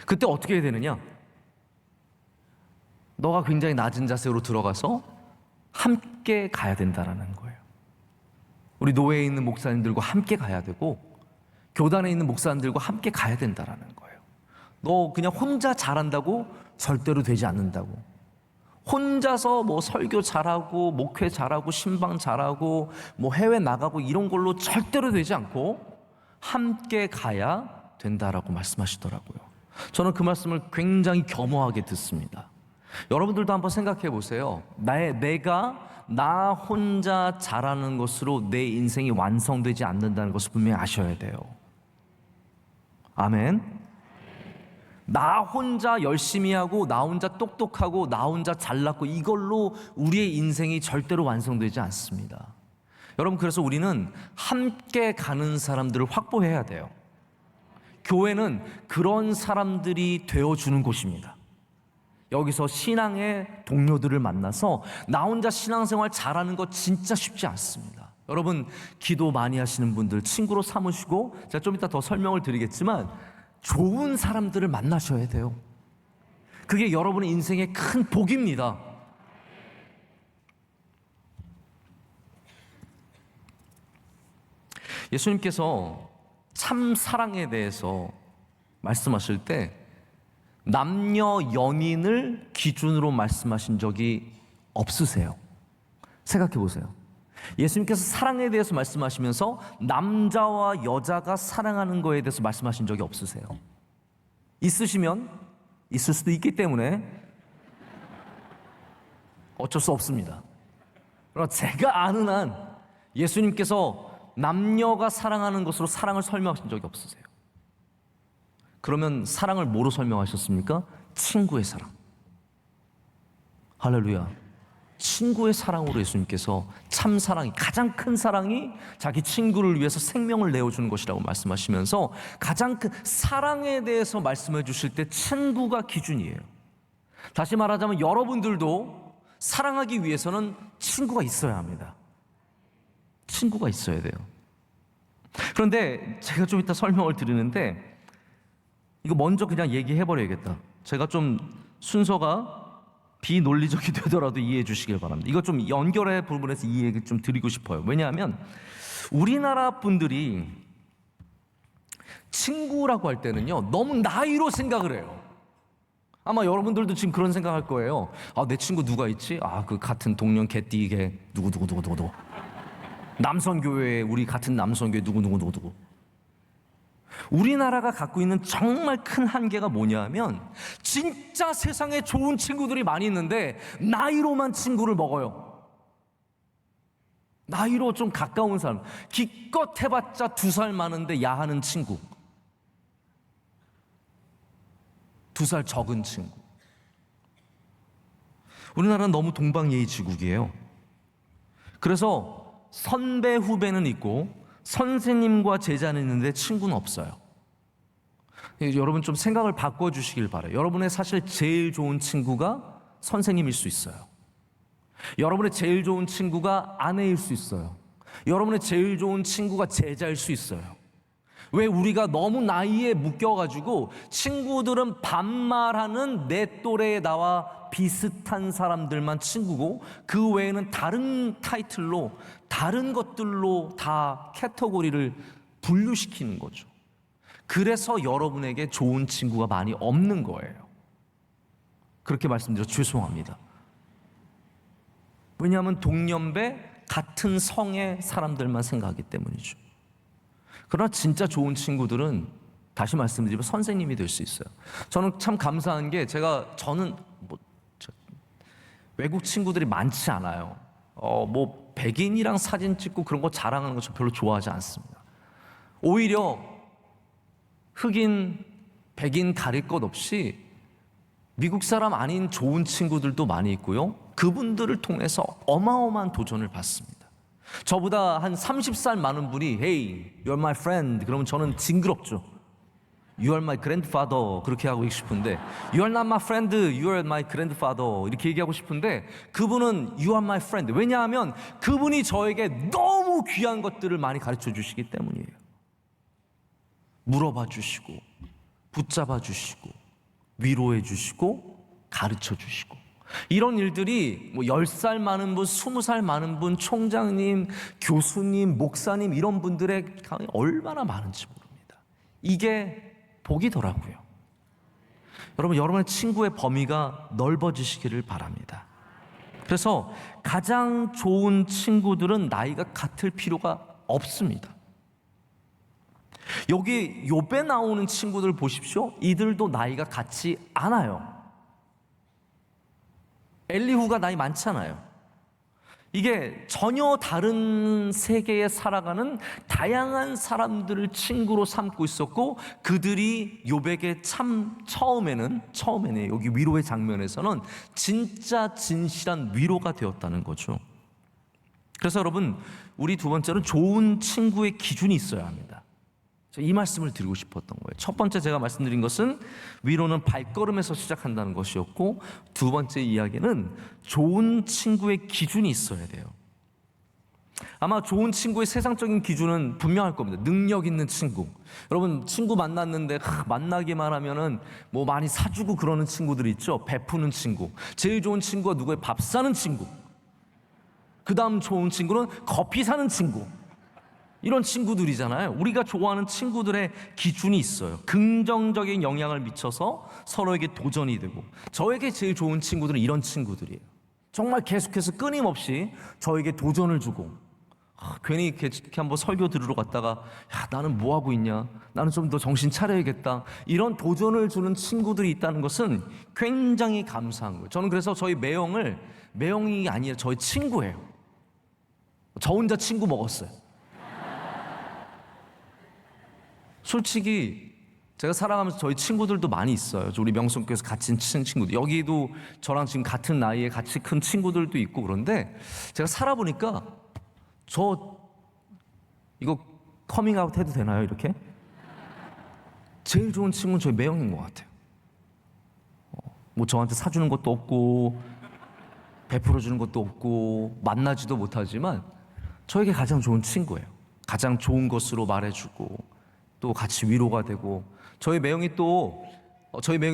그때 어떻게 해야 되느냐? 너가 굉장히 낮은 자세로 들어가서 함께 가야 된다라는 거예요. 우리 노예에 있는 목사님들과 함께 가야 되고 교단에 있는 목사님들과 함께 가야 된다라는 거예요. 너 그냥 혼자 잘한다고 절대로 되지 않는다고. 혼자서 설교 잘하고 목회 잘하고 신방 잘하고 해외 나가고 이런 걸로 절대로 되지 않고 함께 가야 된다라고 말씀하시더라고요. 저는 그 말씀을 굉장히 겸허하게 듣습니다. 여러분들도 한번 생각해 보세요. 내가 나 혼자 잘하는 것으로 내 인생이 완성되지 않는다는 것을 분명히 아셔야 돼요. 아멘. 나 혼자 열심히 하고 나 혼자 똑똑하고 나 혼자 잘났고 이걸로 우리의 인생이 절대로 완성되지 않습니다. 여러분, 그래서 우리는 함께 가는 사람들을 확보해야 돼요. 교회는 그런 사람들이 되어주는 곳입니다. 여기서 신앙의 동료들을 만나서 나 혼자 신앙생활 잘하는 거 진짜 쉽지 않습니다. 여러분, 기도 많이 하시는 분들 친구로 삼으시고, 제가 좀 이따 더 설명을 드리겠지만 좋은 사람들을 만나셔야 돼요. 그게 여러분의 인생의 큰 복입니다. 예수님께서 참 사랑에 대해서 말씀하실 때 남녀 연인을 기준으로 말씀하신 적이 없으세요. 생각해 보세요. 예수님께서 사랑에 대해서 말씀하시면서 남자와 여자가 사랑하는 거에 대해서 말씀하신 적이 없으세요. 있으시면 있을 수도 있기 때문에 어쩔 수 없습니다. 그러나 제가 아는 한 예수님께서 남녀가 사랑하는 것으로 사랑을 설명하신 적이 없으세요. 그러면 사랑을 뭐로 설명하셨습니까? 친구의 사랑. 할렐루야. 친구의 사랑으로 예수님께서 참 사랑이, 가장 큰 사랑이 자기 친구를 위해서 생명을 내어주는 것이라고 말씀하시면서 가장 큰 사랑에 대해서 말씀해 주실 때 친구가 기준이에요. 다시 말하자면 여러분들도 사랑하기 위해서는 친구가 있어야 합니다. 친구가 있어야 돼요. 그런데 제가 좀 이따 설명을 드리는데 이거 먼저 그냥 얘기해 버려야겠다. 제가 좀 순서가 비논리적이 되더라도 이해해 주시길 바랍니다. 이거 좀 연결의 부분에서 이해 좀 드리고 싶어요. 왜냐하면 우리나라 분들이 친구라고 할 때는요, 너무 나이로 생각을 해요. 아마 여러분들도 지금 그런 생각할 거예요. 아, 내 친구 누가 있지? 아, 그 같은 동년 개띠개 누구. 남선교회, 우리 같은 남선교회 누구. 우리나라가 갖고 있는 정말 큰 한계가 뭐냐면 진짜 세상에 좋은 친구들이 많이 있는데 나이로만 친구를 먹어요. 나이로 좀 가까운 사람, 기껏 해봤자 2살 많은데 야하는 친구, 2살 적은 친구. 우리나라는 너무 동방예의지국이에요. 그래서 선배 후배는 있고 선생님과 제자는 있는데 친구는 없어요. 여러분 좀 생각을 바꿔주시길 바라요. 여러분의 사실 제일 좋은 친구가 선생님일 수 있어요. 여러분의 제일 좋은 친구가 아내일 수 있어요. 여러분의 제일 좋은 친구가 제자일 수 있어요. 왜 우리가 너무 나이에 묶여가지고 친구들은 반말하는 내 또래에 나와 비슷한 사람들만 친구고 그 외에는 다른 타이틀로 다른 것들로 다 카테고리를 분류시키는 거죠. 그래서 여러분에게 좋은 친구가 많이 없는 거예요. 그렇게 말씀드려 죄송합니다. 왜냐하면 동년배 같은 성의 사람들만 생각하기 때문이죠. 그러나 진짜 좋은 친구들은 다시 말씀드리면 선생님이 될 수 있어요. 저는 참 감사한 게 저는 외국 친구들이 많지 않아요. 백인이랑 사진 찍고 그런 거 자랑하는 거 저 별로 좋아하지 않습니다. 오히려 흑인, 백인 가릴 것 없이 미국 사람 아닌 좋은 친구들도 많이 있고요. 그분들을 통해서 어마어마한 도전을 받습니다. 저보다 한 30살 많은 분이 Hey, you're my friend. 그러면 저는 징그럽죠. You are my grandfather. 그렇게 하고 싶은데 You are not my friend, you are my grandfather. 이렇게 얘기하고 싶은데 그분은 You are my friend. 왜냐하면 그분이 저에게 너무 귀한 것들을 많이 가르쳐 주시기 때문이에요. 물어봐 주시고 붙잡아 주시고 위로해 주시고 가르쳐 주시고 이런 일들이 10살 많은 분, 20살 많은 분, 총장님, 교수님, 목사님 이런 분들의 강이 얼마나 많은지 모릅니다. 이게 복이더라고요. 여러분, 여러분의 친구의 범위가 넓어지시기를 바랍니다. 그래서 가장 좋은 친구들은 나이가 같을 필요가 없습니다. 여기 욥에 나오는 친구들 보십시오. 이들도 나이가 같지 않아요. 엘리후가 나이 많잖아요. 이게 전혀 다른 세계에 살아가는 다양한 사람들을 친구로 삼고 있었고 그들이 욥에게 참 처음에는 여기 위로의 장면에서는 진짜 진실한 위로가 되었다는 거죠. 그래서 여러분, 우리 두 번째는 좋은 친구의 기준이 있어야 합니다. 이 말씀을 드리고 싶었던 거예요. 첫 번째 제가 말씀드린 것은 위로는 발걸음에서 시작한다는 것이었고 두 번째 이야기는 좋은 친구의 기준이 있어야 돼요. 아마 좋은 친구의 세상적인 기준은 분명할 겁니다. 능력 있는 친구. 여러분, 친구 만났는데 만나기만 하면은 뭐 많이 사주고 그러는 친구들 있죠. 베푸는 친구. 제일 좋은 친구가 누구예요? 밥 사는 친구. 그 다음 좋은 친구는 커피 사는 친구. 이런 친구들이잖아요. 우리가 좋아하는 친구들의 기준이 있어요. 긍정적인 영향을 미쳐서 서로에게 도전이 되고 저에게 제일 좋은 친구들은 이런 친구들이에요. 정말 계속해서 끊임없이 저에게 도전을 주고 괜히 이렇게 한번 설교 들으러 갔다가 야, 나는 뭐하고 있냐? 나는 좀 더 정신 차려야겠다. 이런 도전을 주는 친구들이 있다는 것은 굉장히 감사한 거예요. 저는 그래서 저희 매형이 아니라 저희 친구예요. 저 혼자 친구 먹었어요. 솔직히 제가 살아가면서 저희 친구들도 많이 있어요. 우리 명성교회에서 같이 친 친구들. 여기도 저랑 지금 같은 나이에 같이 큰 친구들도 있고 그런데 제가 살아보니까 이거 커밍아웃 해도 되나요, 이렇게? 제일 좋은 친구는 저희 매형인 것 같아요. 뭐 저한테 사주는 것도 없고 베풀어주는 것도 없고 만나지도 못하지만 저에게 가장 좋은 친구예요. 가장 좋은 것으로 말해주고 또 같이 위로가 되고 저희 매형이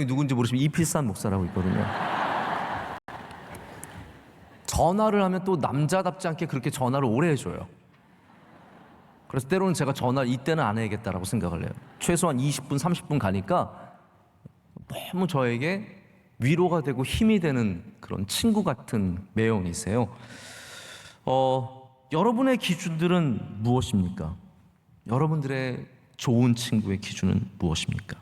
누군지 모르시면 이필산 목사라고 있거든요. 전화를 하면 또 남자답지 않게 그렇게 전화를 오래 해줘요. 그래서 때로는 제가 전화를 이때는 안 해야겠다라고 생각을 해요. 최소한 20분, 30분 가니까 너무 저에게 위로가 되고 힘이 되는 그런 친구 같은 매형이세요. 여러분의 기준들은 무엇입니까? 여러분들의 좋은 친구의 기준은 무엇입니까?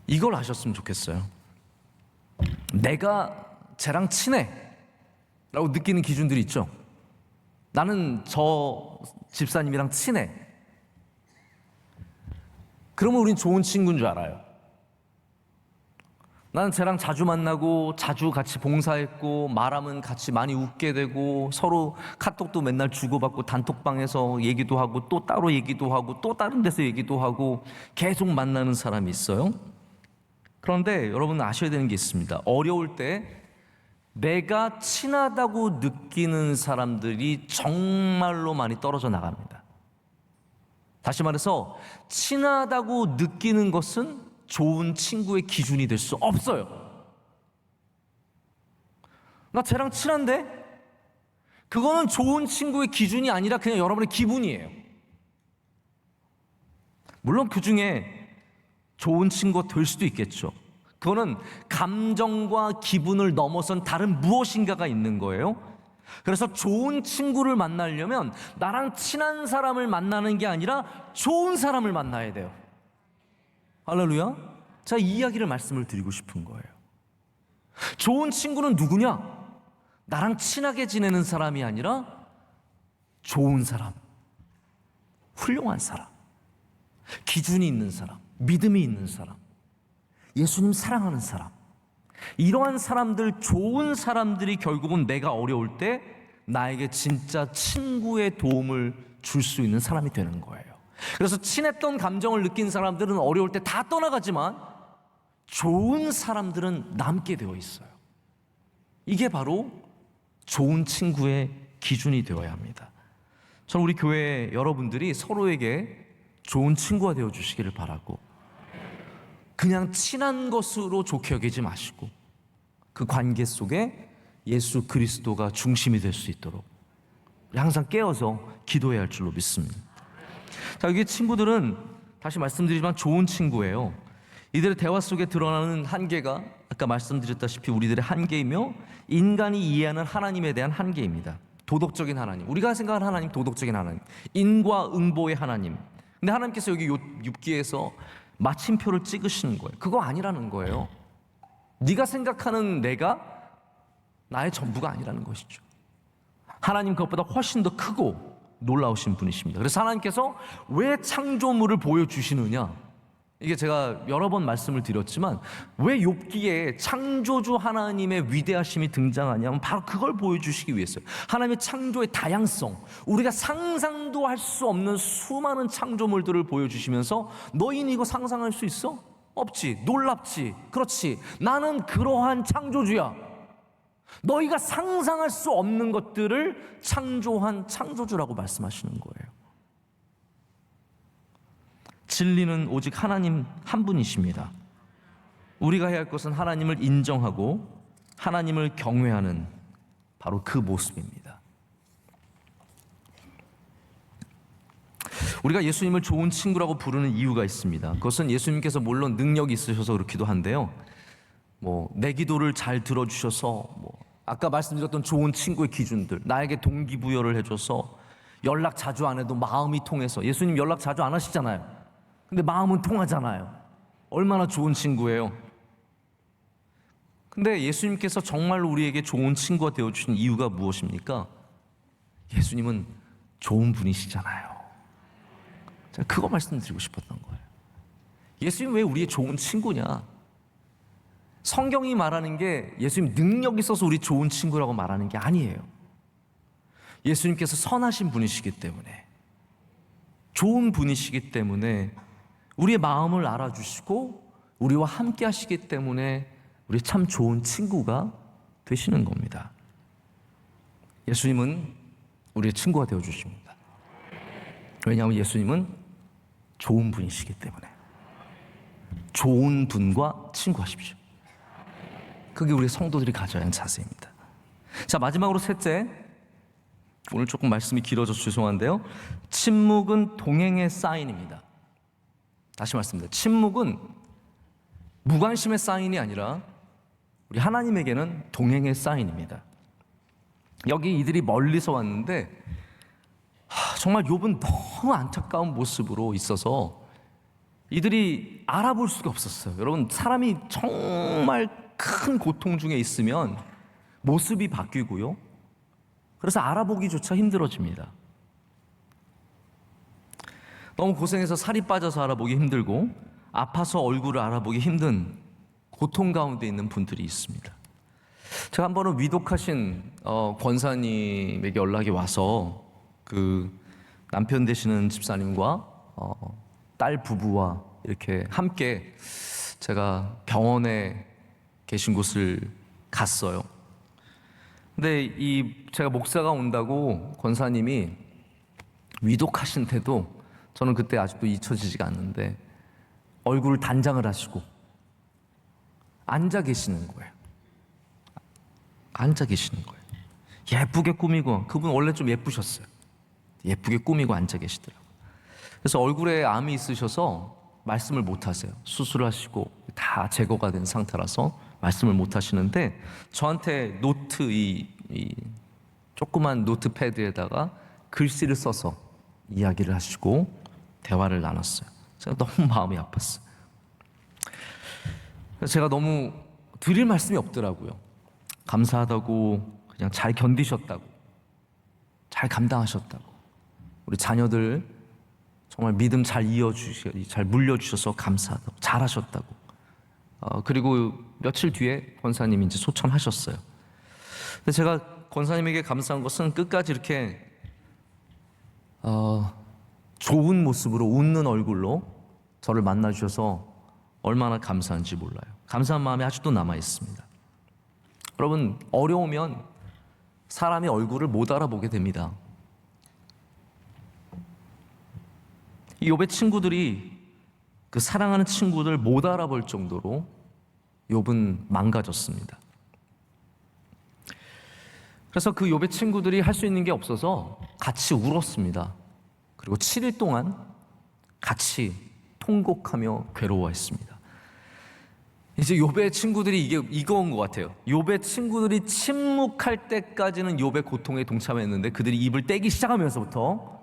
이걸 아셨으면 좋겠어요. 내가 쟤랑 친해 라고 느끼는 기준들이 있죠. 나는 저 집사님이랑 친해. 그러면 우린 좋은 친구인 줄 알아요. 나는 쟤랑 자주 만나고 자주 같이 봉사했고 말하면 같이 많이 웃게 되고 서로 카톡도 맨날 주고받고 단톡방에서 얘기도 하고 또 따로 얘기도 하고 또 다른 데서 얘기도 하고 계속 만나는 사람이 있어요. 그런데 여러분 아셔야 되는 게 있습니다. 어려울 때 내가 친하다고 느끼는 사람들이 정말로 많이 떨어져 나갑니다. 다시 말해서 친하다고 느끼는 것은 좋은 친구의 기준이 될 수 없어요. 나 쟤랑 친한데? 그거는 좋은 친구의 기준이 아니라 그냥 여러분의 기분이에요. 물론 그 중에 좋은 친구가 될 수도 있겠죠. 그거는 감정과 기분을 넘어선 다른 무엇인가가 있는 거예요. 그래서 좋은 친구를 만나려면 나랑 친한 사람을 만나는 게 아니라 좋은 사람을 만나야 돼요. 할렐루야. 자, 이 이야기를 말씀을 드리고 싶은 거예요. 좋은 친구는 누구냐? 나랑 친하게 지내는 사람이 아니라 좋은 사람, 훌륭한 사람, 기준이 있는 사람, 믿음이 있는 사람, 예수님 사랑하는 사람, 이러한 사람들, 좋은 사람들이 결국은 내가 어려울 때 나에게 진짜 친구의 도움을 줄 수 있는 사람이 되는 거예요. 그래서 친했던 감정을 느낀 사람들은 어려울 때 다 떠나가지만 좋은 사람들은 남게 되어 있어요. 이게 바로 좋은 친구의 기준이 되어야 합니다. 저는 우리 교회 여러분들이 서로에게 좋은 친구가 되어 주시기를 바라고, 그냥 친한 것으로 좋게 여기지 마시고 그 관계 속에 예수 그리스도가 중심이 될 수 있도록 항상 깨어서 기도해야 할 줄로 믿습니다. 자, 여기 친구들은 다시 말씀드리지만 좋은 친구예요. 이들의 대화 속에 드러나는 한계가 아까 말씀드렸다시피 우리들의 한계이며 인간이 이해하는 하나님에 대한 한계입니다. 도덕적인 하나님, 우리가 생각하는 하나님, 도덕적인 하나님, 인과응보의 하나님. 근데 하나님께서 여기 욥기에서 마침표를 찍으시는 거예요. 그거 아니라는 거예요. 네가 생각하는 내가 나의 전부가 아니라는 것이죠. 하나님 그것보다 훨씬 더 크고 놀라우신 분이십니다. 그래서 하나님께서 왜 창조물을 보여주시느냐, 이게 제가 여러 번 말씀을 드렸지만 왜 욥기에 창조주 하나님의 위대하심이 등장하냐면 바로 그걸 보여주시기 위해서요. 하나님의 창조의 다양성, 우리가 상상도 할 수 없는 수많은 창조물들을 보여주시면서 너희는 이거 상상할 수 있어? 없지. 놀랍지. 그렇지. 나는 그러한 창조주야. 너희가 상상할 수 없는 것들을 창조한 창조주라고 말씀하시는 거예요. 진리는 오직 하나님 한 분이십니다. 우리가 해야 할 것은 하나님을 인정하고 하나님을 경외하는 바로 그 모습입니다. 우리가 예수님을 좋은 친구라고 부르는 이유가 있습니다. 그것은 예수님께서 물론 능력이 있으셔서 그렇기도 한데요, 내 기도를 잘 들어주셔서 아까 말씀드렸던 좋은 친구의 기준들, 나에게 동기부여를 해줘서 연락 자주 안 해도 마음이 통해서, 예수님 연락 자주 안 하시잖아요. 근데 마음은 통하잖아요. 얼마나 좋은 친구예요. 근데 예수님께서 정말로 우리에게 좋은 친구가 되어주신 이유가 무엇입니까? 예수님은 좋은 분이시잖아요. 제가 그거 말씀드리고 싶었던 거예요. 예수님 왜 우리의 좋은 친구냐? 성경이 말하는 게 예수님 능력 있어서 우리 좋은 친구라고 말하는 게 아니에요. 예수님께서 선하신 분이시기 때문에, 좋은 분이시기 때문에, 우리의 마음을 알아주시고 우리와 함께 하시기 때문에 우리 참 좋은 친구가 되시는 겁니다. 예수님은 우리의 친구가 되어주십니다. 왜냐하면 예수님은 좋은 분이시기 때문에. 좋은 분과 친구하십시오. 그게 우리 성도들이 가져야 하는 자세입니다. 자, 마지막으로 셋째, 오늘 조금 말씀이 길어져서 죄송한데요, 침묵은 동행의 사인입니다. 다시 말씀드립니다. 침묵은 무관심의 사인이 아니라 우리 하나님에게는 동행의 사인입니다. 여기 이들이 멀리서 왔는데 정말 욥은 너무 안타까운 모습으로 있어서 이들이 알아볼 수가 없었어요. 여러분, 사람이 정말 큰 고통 중에 있으면 모습이 바뀌고요, 그래서 알아보기조차 힘들어집니다. 너무 고생해서 살이 빠져서 알아보기 힘들고 아파서 얼굴을 알아보기 힘든 고통 가운데 있는 분들이 있습니다. 제가 한 번은 위독하신 권사님에게 연락이 와서 그 남편 되시는 집사님과 딸 부부와 이렇게 함께 제가 병원에 계신 곳을 갔어요. 근데 제가 목사가 온다고 권사님이 위독하신데도 저는 그때 아직도 잊혀지지가 않는데 얼굴을 단장을 하시고 앉아 계시는 거예요. 앉아 계시는 거예요. 예쁘게 꾸미고, 그분 원래 좀 예쁘셨어요. 예쁘게 꾸미고 앉아 계시더라고요. 그래서 얼굴에 암이 있으셔서 말씀을 못 하세요. 수술하시고 다 제거가 된 상태라서 말씀을 못 하시는데 저한테 노트, 이 조그만 노트패드에다가 글씨를 써서 이야기를 하시고 대화를 나눴어요. 제가 너무 마음이 아팠어요. 그래서 제가 너무 드릴 말씀이 없더라고요. 감사하다고, 그냥 잘 견디셨다고, 잘 감당하셨다고, 우리 자녀들 정말 믿음 잘 잘 물려주셔서 감사하다고, 잘하셨다고. 그리고 며칠 뒤에 권사님이 이제 소천하셨어요. 근데 제가 권사님에게 감사한 것은 끝까지 이렇게 좋은 모습으로 웃는 얼굴로 저를 만나주셔서 얼마나 감사한지 몰라요. 감사한 마음이 아직도 남아 있습니다. 여러분, 어려우면 사람이 얼굴을 못 알아보게 됩니다. 이 욥의 친구들이 그 사랑하는 친구들 못 알아볼 정도로 욥은 망가졌습니다. 그래서 그 욥의 친구들이 할 수 있는 게 없어서 같이 울었습니다. 그리고 7일 동안 같이 통곡하며 괴로워했습니다. 이제 욥의 친구들이 이거인 것 같아요. 욥의 친구들이 침묵할 때까지는 욥의 고통에 동참했는데 그들이 입을 떼기 시작하면서부터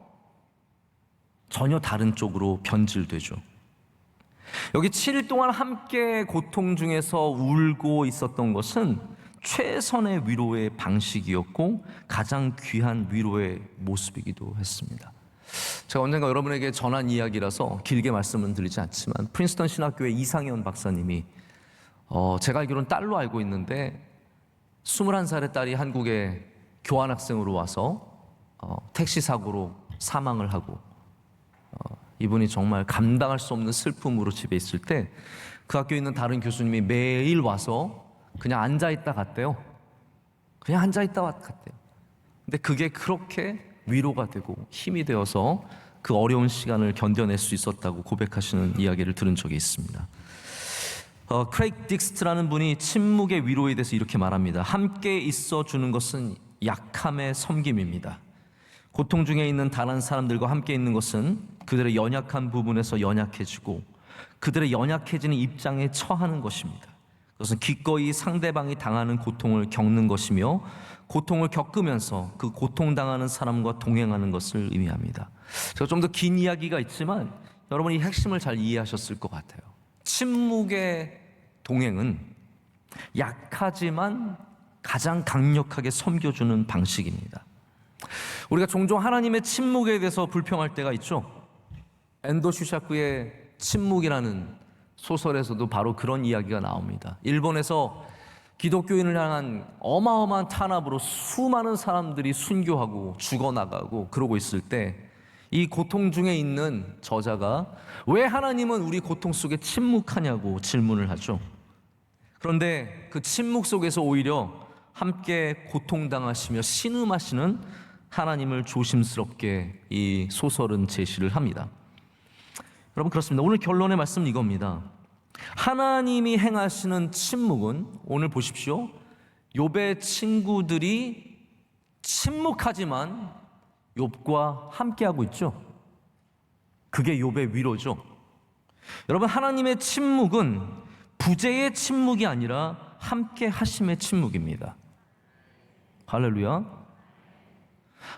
전혀 다른 쪽으로 변질되죠. 여기 7일 동안 함께 고통 중에서 울고 있었던 것은 최선의 위로의 방식이었고 가장 귀한 위로의 모습이기도 했습니다. 제가 언젠가 여러분에게 전한 이야기라서 길게 말씀은 드리지 않지만 프린스턴 신학교의 이상현 박사님이 제가 알기로는 딸로 알고 있는데 21살의 딸이 한국에 교환학생으로 와서 택시 사고로 사망을 하고 이분이 정말 감당할 수 없는 슬픔으로 집에 있을 때 그 학교에 있는 다른 교수님이 매일 와서 그냥 앉아있다 갔대요. 그냥 앉아있다 갔대요. 근데 그게 그렇게 위로가 되고 힘이 되어서 그 어려운 시간을 견뎌낼 수 있었다고 고백하시는 이야기를 들은 적이 있습니다. 크레이크 딕스트라는 분이 침묵의 위로에 대해서 이렇게 말합니다. 함께 있어주는 것은 약함의 섬김입니다. 고통 중에 있는 다른 사람들과 함께 있는 것은 그들의 연약한 부분에서 연약해지고 그들의 연약해지는 입장에 처하는 것입니다. 그것은 기꺼이 상대방이 당하는 고통을 겪는 것이며 고통을 겪으면서 그 고통당하는 사람과 동행하는 것을 의미합니다. 제가 좀 더 긴 이야기가 있지만 여러분이 핵심을 잘 이해하셨을 것 같아요. 침묵의 동행은 약하지만 가장 강력하게 섬겨주는 방식입니다. 우리가 종종 하나님의 침묵에 대해서 불평할 때가 있죠. 엔도 슈샤쿠의 침묵이라는 소설에서도 바로 그런 이야기가 나옵니다. 일본에서 기독교인을 향한 어마어마한 탄압으로 수많은 사람들이 순교하고 죽어나가고 그러고 있을 때 이 고통 중에 있는 저자가 왜 하나님은 우리 고통 속에 침묵하냐고 질문을 하죠. 그런데 그 침묵 속에서 오히려 함께 고통당하시며 신음하시는 하나님을 조심스럽게 이 소설은 제시를 합니다. 여러분, 그렇습니다. 오늘 결론의 말씀은 이겁니다. 하나님이 행하시는 침묵은, 오늘 보십시오, 욥의 친구들이 침묵하지만 욥과 함께하고 있죠. 그게 욥의 위로죠. 여러분, 하나님의 침묵은 부재의 침묵이 아니라 함께 하심의 침묵입니다. 할렐루야.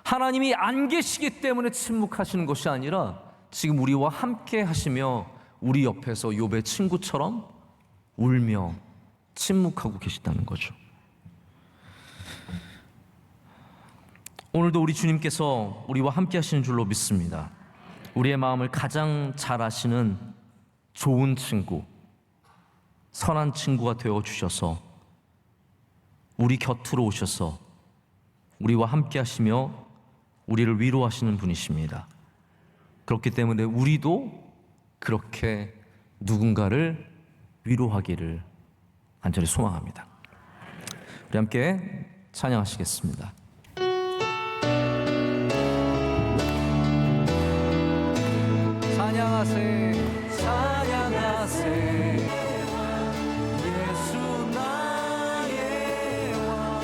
하나님이 안 계시기 때문에 침묵하시는 것이 아니라 지금 우리와 함께 하시며 우리 옆에서 욥의 친구처럼 울며 침묵하고 계시다는 거죠. 오늘도 우리 주님께서 우리와 함께 하시는 줄로 믿습니다. 우리의 마음을 가장 잘 아시는 좋은 친구, 선한 친구가 되어주셔서 우리 곁으로 오셔서 우리와 함께 하시며 우리를 위로하시는 분이십니다. 그렇기 때문에 우리도 그렇게 누군가를 위로하기를 간절히 소망합니다. 우리 함께 찬양하시겠습니다. 찬양하세, 찬양하세. 예수 나의 왕,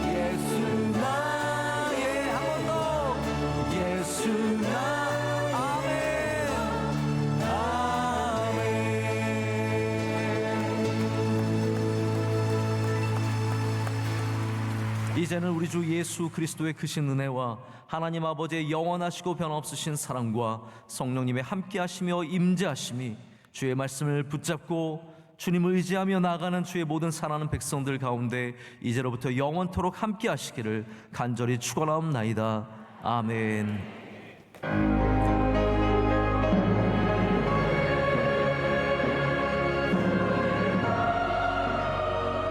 예수 나의, 한 번 더. 예수 나, 아멘, 아멘. 이제는 우리 주 예수 그리스도의 크신 은혜와 하나님 아버지의 영원하시고 변함없으신 사랑과 성령님의 함께하시며 임재하심이 주의 말씀을 붙잡고 주님을 의지하며 나아가는 주의 모든 사랑하는 백성들 가운데 이제로부터 영원토록 함께하시기를 간절히 축원하옵나이다. 아멘.